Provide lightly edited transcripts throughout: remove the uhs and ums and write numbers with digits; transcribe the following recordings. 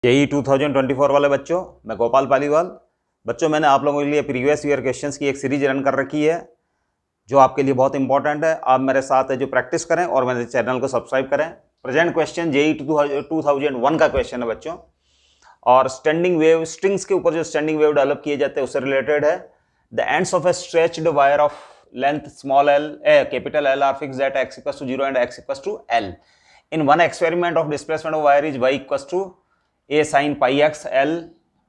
JEE 2024 वाले बच्चों, मैं गोपाल पालीवाल। बच्चों, मैंने आप लोगों के लिए प्रीवियस ईयर क्वेश्चंस की एक सीरीज रन कर रखी है जो आपके लिए बहुत इंपॉर्टेंट है। आप मेरे साथ है जो प्रैक्टिस करें और मेरे चैनल को सब्सक्राइब करें। प्रेजेंट क्वेश्चन जेई 2001 का क्वेश्चन है बच्चों, और स्टैंडिंग वेव, स्ट्रिंग्स के ऊपर जो स्टैंडिंग वेव डेवलप किए जाते हैं उससे रिलेटेड है। The ends of A stretched wire of length small L capital L R fixed at x equals to 0 and x equals to l. In one experiment of displacement of wire is y equals to a sin pi x l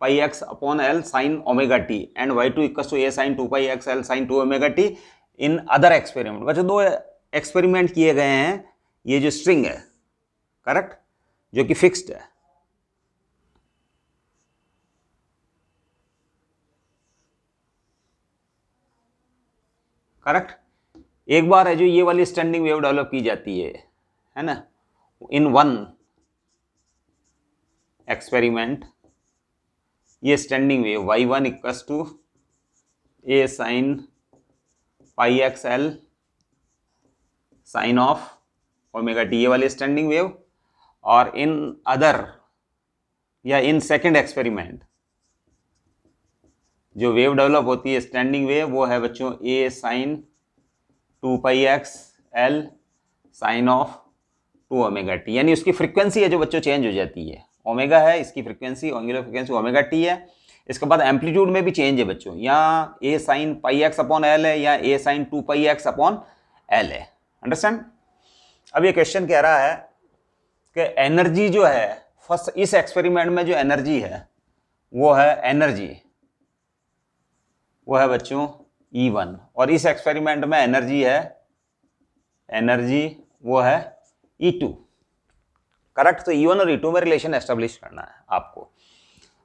pi x upon l sin omega t and y2 equals to a sin 2 pi x l sin 2 omega t. in other experiment, वैसे दो experiment किए गए हैं। ये जो string है, correct, जो कि फिक्स्ड है, करेक्ट। एक बार है जो ये वाली स्टैंडिंग वेव डेवलप की जाती है ना। इन वन एक्सपेरिमेंट ये standing wave y1 equals to a sine pi x L sine of omega t, ये वाली स्टैंडिंग वेव। और इन अदर या इन सेकेंड एक्सपेरिमेंट जो वेव डेवलप होती है स्टैंडिंग वेव, वो है बच्चों a sine 2 pi x L sine of 2 omega t, यानी उसकी फ्रीक्वेंसी है जो बच्चों चेंज हो जाती है। ओमेगा है इसकी frequency, angular frequency omega T है। इसके बाद एम्पलीट्यूड में भी चेंज है बच्चों, यहाँ a sine pi x upon L है या a sine 2 pi x upon L है। अंडरस्टैंड। अब ये क्वेश्चन कह रहा है कि एनर्जी जो है फर्स्ट इस एक्सपेरिमेंट में जो एनर्जी है वो है बच्चों E1, और इस एक्सपेरिमेंट में एनर्जी वो है E2, करेक्ट। तो E1 और E2 में रिलेशन एस्टेब्लिश करना है आपको।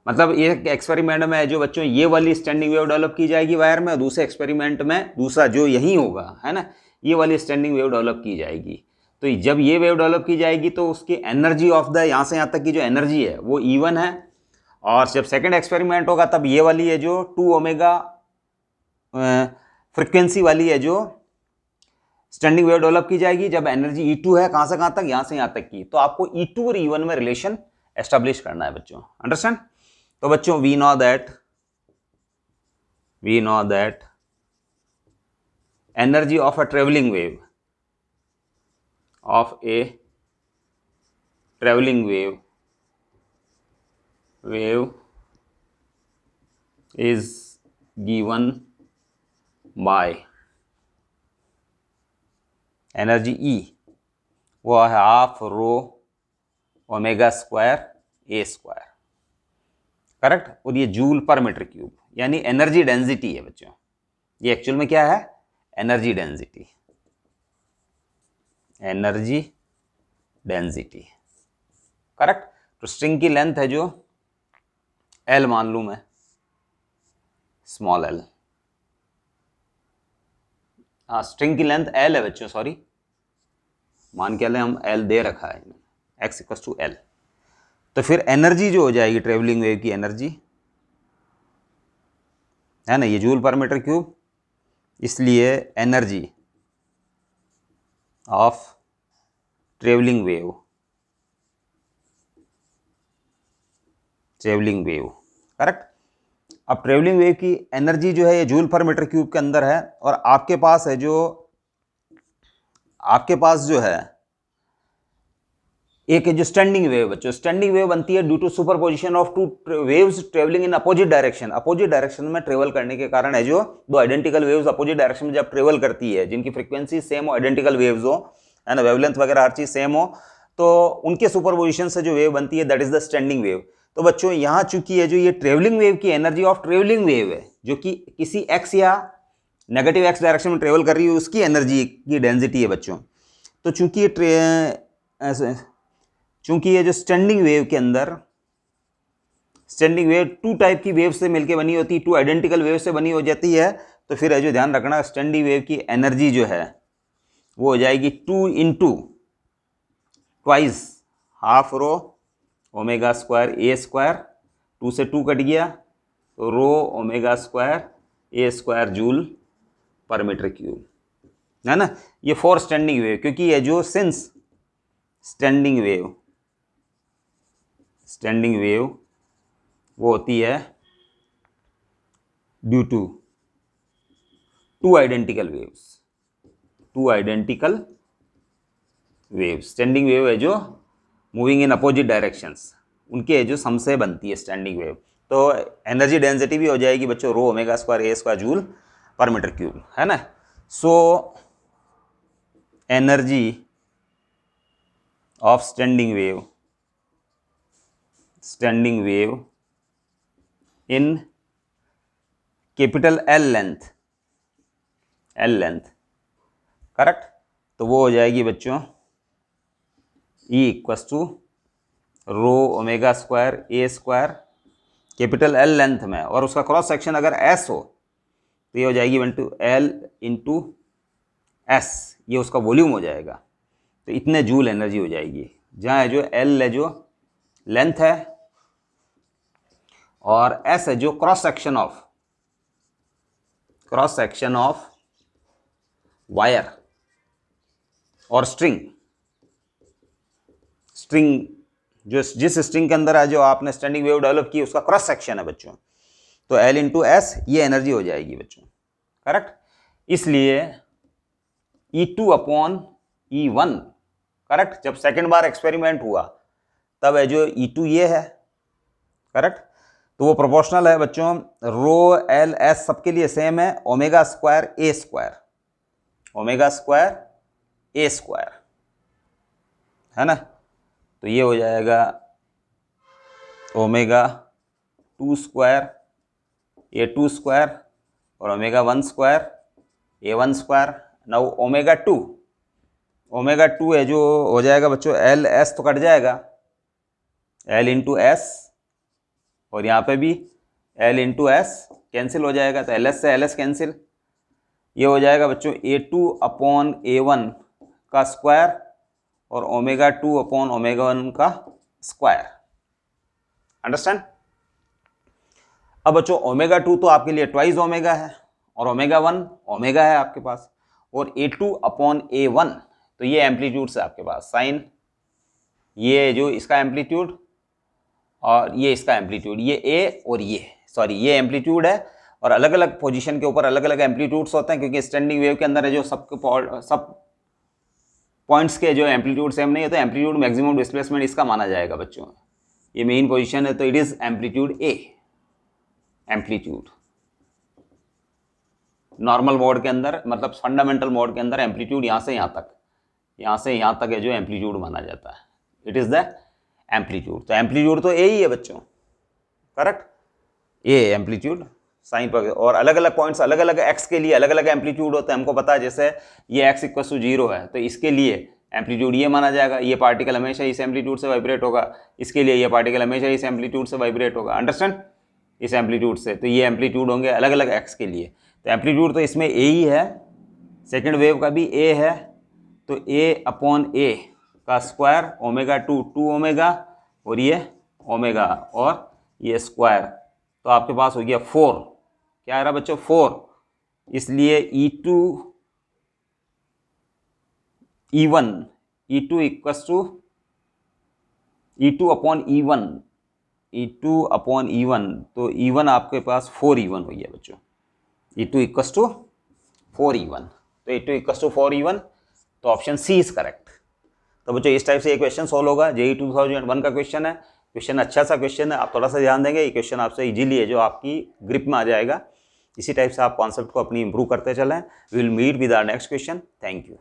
मतलब ये एक्सपेरिमेंट में जो बच्चों ये वाली स्टैंडिंग वेव डेवलप की जाएगी वायर में, और दूसरे एक्सपेरिमेंट में दूसरा जो यही होगा है ना, ये वाली स्टैंडिंग वेव डेवलप की जाएगी। तो जब ये वेव डेवलप की जाएगी तो उसकी एनर्जी ऑफ द यहाँ से यहाँ तक की जो एनर्जी है वो E1 है। और जब सेकेंड एक्सपेरिमेंट होगा तब ये वाली है जो 2 ओमेगा फ्रिक्वेंसी वाली है जो स्टैंडिंग वेव डेवलप की जाएगी, जब एनर्जी E2 है, कहां से कहां तक, यहां से यहां तक की। तो आपको E2 और E1 में रिलेशन एस्टेब्लिश करना है बच्चों। अंडरस्टैंड। तो बच्चों we know that energy of a travelling wave is given by energy E, वो है half rho omega square a square, correct. और ये जूल पर मीटर क्यूब, यानी एनर्जी डेंसिटी है बच्चों। ये एक्चुअल में क्या है? Energy density, correct. तो स्ट्रिंग की लेंथ है जो L मान लूं मैं, स्मॉल l। हाँ, स्ट्रिंग की लेंथ L है बच्चों, सॉरी, मान के लें हम L दे रखा है, x इक्वल टू L। तो फिर एनर्जी जो हो जाएगी ट्रेवलिंग वेव की एनर्जी है ना, ये जूल पर मीटर क्यूब, इसलिए energy of travelling wave correct. अब ट्रेवलिंग वेव की एनर्जी जो है ये जूल पर मीटर क्यूब के अंदर है, और आपके पास जो है एक जो स्टैंडिंग वेव बच्चों, स्टैंडिंग वेव बनती है due to superposition of two waves travelling in opposite direction में ट्रेवल करने के कारण है जो दो आइडेंटिकल वेव्स अपोजिट डायरेक्शन में जब ट्रेवल करती है, जिनकी फ्रीक्वेंसी सेम हो, आइडेंटिकल वेव्स हो, है ना, वेवलेंथ वगैरह हर चीज सेम हो, तो उनके सुपरपोजिशन से जो वेव बनती है that is the standing wave. तो बच्चों यहाँ चूंकि है जो ये ट्रेवलिंग वेव की एनर्जी ऑफ ट्रेवलिंग वेव है जो कि किसी x या नेगेटिव x डायरेक्शन में ट्रेवल कर रही है, उसकी एनर्जी की डेंसिटी है बच्चों। तो चूंकि ये जो स्टैंडिंग वेव के अंदर, स्टैंडिंग वेव टू टाइप की वेव से मिलकर बनी होती है, टू आइडेंटिकल वेव से बनी हो जाती है, तो फिर है जो ध्यान रखना स्टैंडिंग वेव की एनर्जी जो है वो हो जाएगी 2 into twice half rho omega square a square, 2 से 2 कट गया तो rho omega square a square joule per metre cube, है ना। ये फॉर स्टैंडिंग वेव, क्योंकि ये जो since standing wave standing wave वो होती है due to two identical waves. Standing wave है जो मूविंग इन अपोजिट डायरेक्शंस, उनके जो सम से बनती है स्टैंडिंग वेव। तो एनर्जी डेंसिटी भी हो जाएगी बच्चों rho omega square a square joule per metre cube, है ना। So energy of standing wave in capital L length, correct. तो वो हो जाएगी बच्चों E equals to rho omega square a square capital L length में, और उसका क्रॉस सेक्शन अगर S हो तो ये हो जाएगी 1/L इंटू S, ये उसका वॉल्यूम हो जाएगा। तो इतने जूल एनर्जी हो जाएगी, जहाँ है जो L है जो लेंथ है और S है जो क्रॉस सेक्शन ऑफ वायर और स्ट्रिंग जो जिस स्ट्रिंग के अंदर है जो आपने स्टैंडिंग वेव डेवलप की उसका क्रॉस सेक्शन है बच्चों। तो L इंटू एस ये एनर्जी हो जाएगी बच्चों, करेक्ट। इसलिए E2 अपॉन E1, करेक्ट। जब सेकेंड बार एक्सपेरिमेंट हुआ तब है जो E2 ये है, करेक्ट। तो वो प्रोपोर्शनल है बच्चों रो एल एस सबके लिए सेम है ओमेगा स्क्वायर ए स्क्वायर, है ना। तो ये हो जाएगा ओमेगा 2 स्क्वायर A2 स्क्वायर और omega 1 square A1 square. Now omega 2 है जो हो जाएगा बच्चों एल एस तो कट जाएगा, L इंटू एस, और यहाँ पे भी L इंटू एस कैंसिल हो जाएगा, तो LS से LS कैंसिल। ये हो जाएगा बच्चों A2 अपॉन A1 का स्क्वायर और ओमेगा 2 अपॉन ओमेगा 1 का स्क्वायर, अंडरस्टैंड। अब बच्चों ओमेगा 2 तो आपके लिए ट्वाइस ओमेगा है और ओमेगा 1 ओमेगा है आपके पास, और A2 अपॉन A1 तो ये एम्पलीट्यूड है आपके पास साइन, ये जो इसका एम्पलीट्यूड और ये इसका एम्पलीट्यूड, ये A और ये एम्पलीट्यूड है। और अलग अलग पोजीशन के ऊपर अलग अलग एम्पलीट्यूड्स होते हैं, क्योंकि स्टैंडिंग वेव के अंदर है जो सब पॉइंट्स के जो एम्पलीट्यूड सेम नहीं होते, एम्पलीट्यूड मैक्सिमम डिस्प्लेसमेंट इसका माना जाएगा बच्चों। ये मेन पोजीशन है तो it is amplitude A। Amplitude normal mode के अंदर, मतलब फंडामेंटल मोड के अंदर एम्पलीट्यूड यहाँ से यहाँ तक है जो एम्पलीट्यूड माना जाता है, इट इज द एम्पलीट्यूड। तो एम्पलीट्यूड तो A ही है बच्चों, करेक्ट। A एम्पलीट्यूड साइन पर, और अलग अलग पॉइंट्स अलग अलग एक्स के लिए अलग अलग एम्पलीट्यूड होते हैं, हमको पता है। जैसे ये x इक्वल टू 0 है तो इसके लिए एम्पलीट्यूड ये माना जाएगा, ये पार्टिकल हमेशा इस एम्पलीट्यूड से वाइब्रेट होगा, इसके लिए ये पार्टिकल हमेशा इस एम्पलीट्यूड से वाइब्रेट होगा, अंडरस्टैंड, इस एम्पलीट्यूड से। तो ये एम्पलीट्यूड होंगे अलग अलग एक्स के लिए। तो एम्पलीट्यूड तो इसमें A ही है, सेकेंड वेव का भी A है, तो A अपॉन A का स्क्वायर ओमेगा 2 ओमेगा और ये ओमेगा और ये स्क्वायर, तो आपके पास हो गया 4। क्या आ रहा बच्चों 4, इसलिए E2 equals to E2 upon E1, तो E1 आपके पास 4E1 हो गया बच्चों, E2 इक्वस टू 4E1, तो E2 इक्वस टू 4E1, तो ऑप्शन सी इज करेक्ट। तो बच्चों इस टाइप से ये क्वेश्चन सॉल्व होगा। JEE 2001 का क्वेश्चन है, क्वेश्चन अच्छा सा क्वेश्चन है, आप थोड़ा सा ध्यान देंगे ये क्वेश्चन आपसे इजीली है जो आपकी ग्रिप में आ जाएगा। इसी टाइप से आप कॉन्सेप्ट को अपनी इंप्रूव करते चलें। We will meet with our next question. Thank you.